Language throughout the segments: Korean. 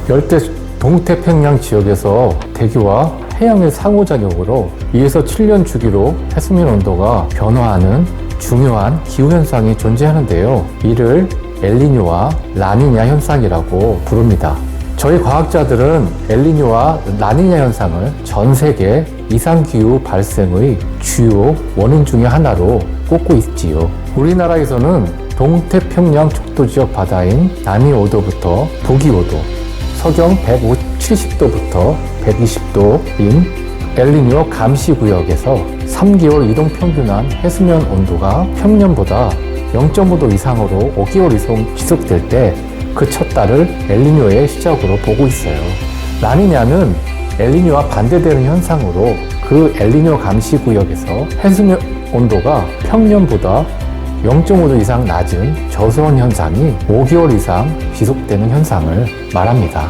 열대 동태평양 지역에서 대기와 해양의 상호작용으로 2에서 7년 주기로 해수면 온도가 변화하는 중요한 기후현상이 존재하는데요. 이를 엘니뇨와 라니냐 현상이라고 부릅니다. 저희 과학자들은 엘니뇨와 라니냐 현상을 전 세계 이상기후 발생의 주요 원인 중에 하나로 꼽고 있지요. 우리나라에서는 동태평양 척도지역 바다인 남이5도부터 북이5도, 서경 170도부터 120도인 엘니뇨 감시구역에서 3개월 이동평균한 해수면 온도가 평년보다 0.5도 이상으로 5개월 이상 지속될 때 그 첫 달을 엘니뇨의 시작으로 보고 있어요. 라니냐는 엘니뇨와 반대되는 현상으로 그 엘니뇨 감시구역에서 해수면 온도가 평년보다 0.5도 이상 낮은 저수온 현상이 5개월 이상 지속되는 현상을 말합니다.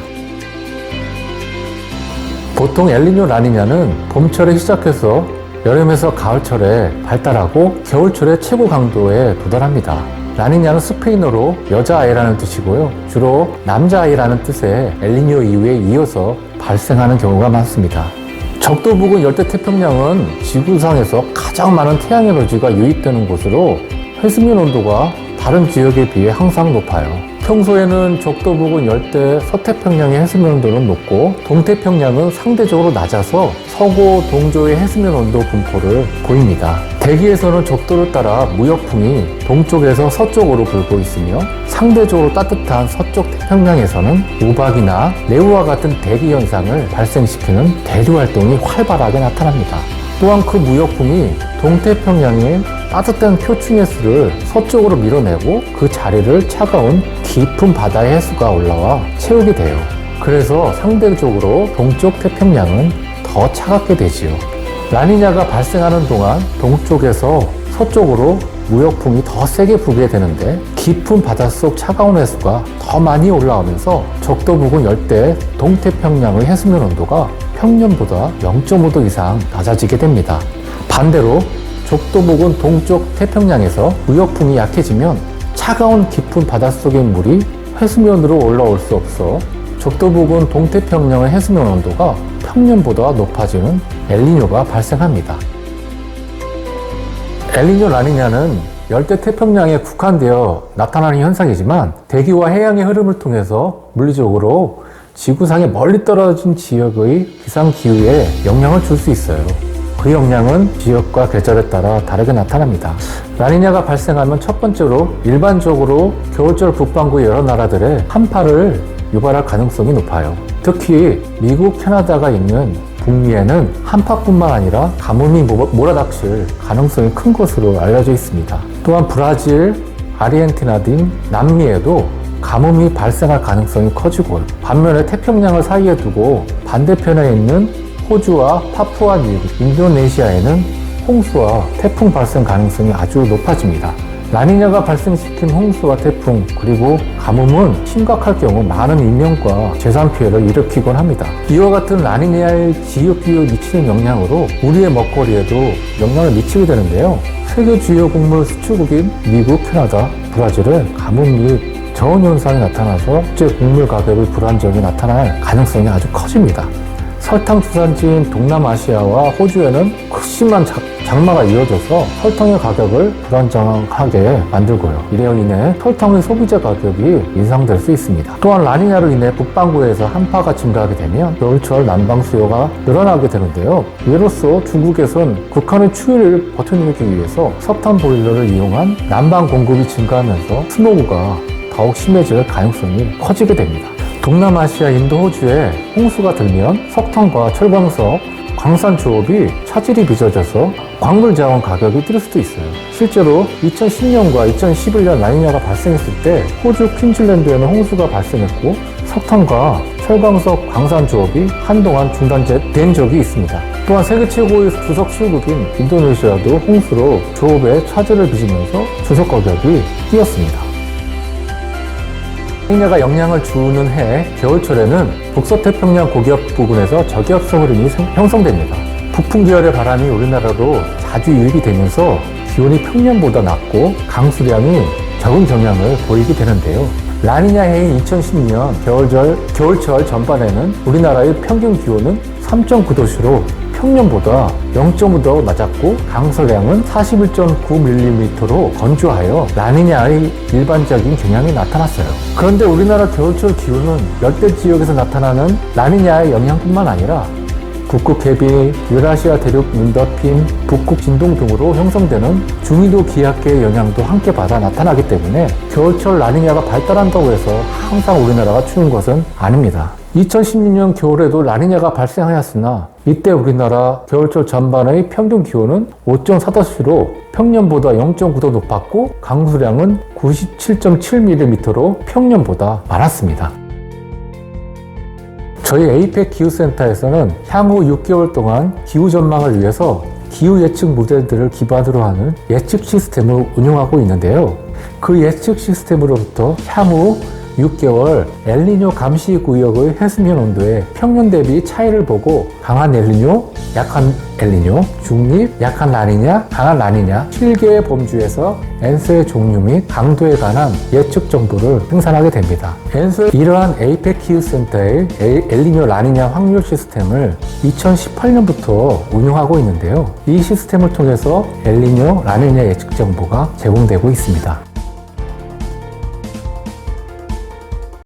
보통 엘니뇨 라니냐는 봄철에 시작해서 여름에서 가을철에 발달하고 겨울철에 최고 강도에 도달합니다. 라니냐는 스페인어로 여자아이라는 뜻이고요. 주로 남자아이라는 뜻의 엘니뇨 이후에 이어서 발생하는 경우가 많습니다. 적도 부근 열대태평양은 지구상에서 가장 많은 태양 에너지가 유입되는 곳으로 해수면 온도가 다른 지역에 비해 항상 높아요. 평소에는 적도 부근 열대 서태평양의 해수면 온도는 높고 동태평양은 상대적으로 낮아서 서고 동조의 해수면 온도 분포를 보입니다. 대기에서는 적도를 따라 무역풍이 동쪽에서 서쪽으로 불고 있으며 상대적으로 따뜻한 서쪽 태평양에서는 우박이나 레우와 같은 대기 현상을 발생시키는 대류 활동이 활발하게 나타납니다. 또한 그 무역풍이 동태평양의 따뜻한 표층해수를 서쪽으로 밀어내고 그 자리를 차가운 깊은 바다의 해수가 올라와 채우게 돼요. 그래서 상대적으로 동쪽 태평양은 더 차갑게 되지요. 라니냐가 발생하는 동안 동쪽에서 서쪽으로 무역풍이 더 세게 불게 되는데 깊은 바닷속 차가운 해수가 더 많이 올라오면서 적도 부근 열대 동태평양의 해수면 온도가 평년보다 0.5도 이상 낮아지게 됩니다. 반대로 적도 부근 동쪽 태평양에서 무역풍이 약해지면 차가운 깊은 바닷속의 물이 해수면으로 올라올 수 없어 적도 부근 동태평양의 해수면 온도가 평년보다 높아지는 엘니뇨가 발생합니다. 엘니뇨 라니냐는 열대 태평양에 국한되어 나타나는 현상이지만 대기와 해양의 흐름을 통해서 물리적으로 지구상에 멀리 떨어진 지역의 기상기후에 영향을 줄 수 있어요. 그 영향은 지역과 계절에 따라 다르게 나타납니다. 라니냐가 발생하면 첫 번째로 일반적으로 겨울철 북반구의 여러 나라들의 한파를 유발할 가능성이 높아요. 특히 미국, 캐나다가 있는 북미에는 한파뿐만 아니라 가뭄이 몰아닥칠 가능성이 큰 것으로 알려져 있습니다. 또한 브라질, 아르헨티나 등 남미에도 가뭄이 발생할 가능성이 커지고 반면에 태평양을 사이에 두고 반대편에 있는 호주와 파푸아뉴기니, 인도네시아에는 홍수와 태풍 발생 가능성이 아주 높아집니다. 라니냐가 발생시킨 홍수와 태풍 그리고 가뭄은 심각할 경우 많은 인명과 재산 피해를 일으키곤 합니다. 이와 같은 라니냐의 지역기후에 미치는 영향으로 우리의 먹거리에도 영향을 미치게 되는데요. 세계 주요 곡물 수출국인 미국, 캐나다, 브라질은 가뭄 및 저온 현상이 나타나서 국제 곡물 가격의 불안정이 나타날 가능성이 아주 커집니다. 설탕 주산지인 동남아시아와 호주에는 극심한 장마가 이어져서 설탕의 가격을 불안정하게 만들고요. 이로 인해 설탕의 소비자 가격이 인상될 수 있습니다. 또한 라니냐로 인해 북반구에서 한파가 증가하게 되면 겨울철 난방 수요가 늘어나게 되는데요. 이로써 중국에선 극한의 추위를 버텨내기 위해서 석탄 보일러를 이용한 난방 공급이 증가하면서 스모그가 더욱 심해질 가능성이 커지게 됩니다. 동남아시아, 인도, 호주에 홍수가 들면 석탄과 철광석, 광산 조업이 차질이 빚어져서 광물 자원 가격이 뛸 수도 있어요. 실제로 2010년과 2011년 라니냐가 발생했을 때 호주 퀸즐랜드에는 홍수가 발생했고 석탄과 철광석 광산 조업이 한동안 중단된 적이 있습니다. 또한 세계 최고의 주석 수입국인 인도네시아도 홍수로 조업에 차질을 빚으면서 주석 가격이 뛰었습니다. 라니냐가 영향을 주는 해 겨울철에는 북서태평양 고기압 부근에서 저기압성 흐름이 형성됩니다. 북풍 계열의 바람이 우리나라로 자주 유입이 되면서 기온이 평년보다 낮고 강수량이 적은 경향을 보이게 되는데요. 라니냐 해인 2012년 겨울철 전반에는 우리나라의 평균 기온은 3.9도씨로 평년보다 0.5도 낮았고 강수량은 41.9mm로 건조하여 라니냐의 일반적인 경향이 나타났어요. 그런데 우리나라 겨울철 기온은 열대 지역에서 나타나는 라니냐의 영향뿐만 아니라 북극 해비, 유라시아 대륙 눈덮임, 북극 진동 등으로 형성되는 중위도 기압계의 영향도 함께 받아 나타나기 때문에 겨울철 라니냐가 발달한다고 해서 항상 우리나라가 추운 것은 아닙니다. 2016년 겨울에도 라니냐가 발생하였으나 이때 우리나라 겨울철 전반의 평균 기온은 5.4도씨로 평년보다 0.9도 높았고 강수량은 97.7mm로 평년보다 많았습니다. 저희 에이펙 기후센터에서는 향후 6개월 동안 기후 전망을 위해서 기후 예측 모델들을 기반으로 하는 예측 시스템을 운영하고 있는데요. 그 예측 시스템으로부터 향후 6개월 엘니뇨 감시 구역의 해수면 온도의 평년 대비 차이를 보고 강한 엘니뇨, 약한 엘니뇨, 중립, 약한 라니냐, 강한 라니냐 7개의 범주에서 엔소의 종류 및 강도에 관한 예측 정보를 생산하게 됩니다. 엔소의 이러한 에이펙 기후센터의 엘니뇨 라니냐 확률 시스템을 2018년부터 운영하고 있는데요. 이 시스템을 통해서 엘니뇨 라니냐 예측 정보가 제공되고 있습니다.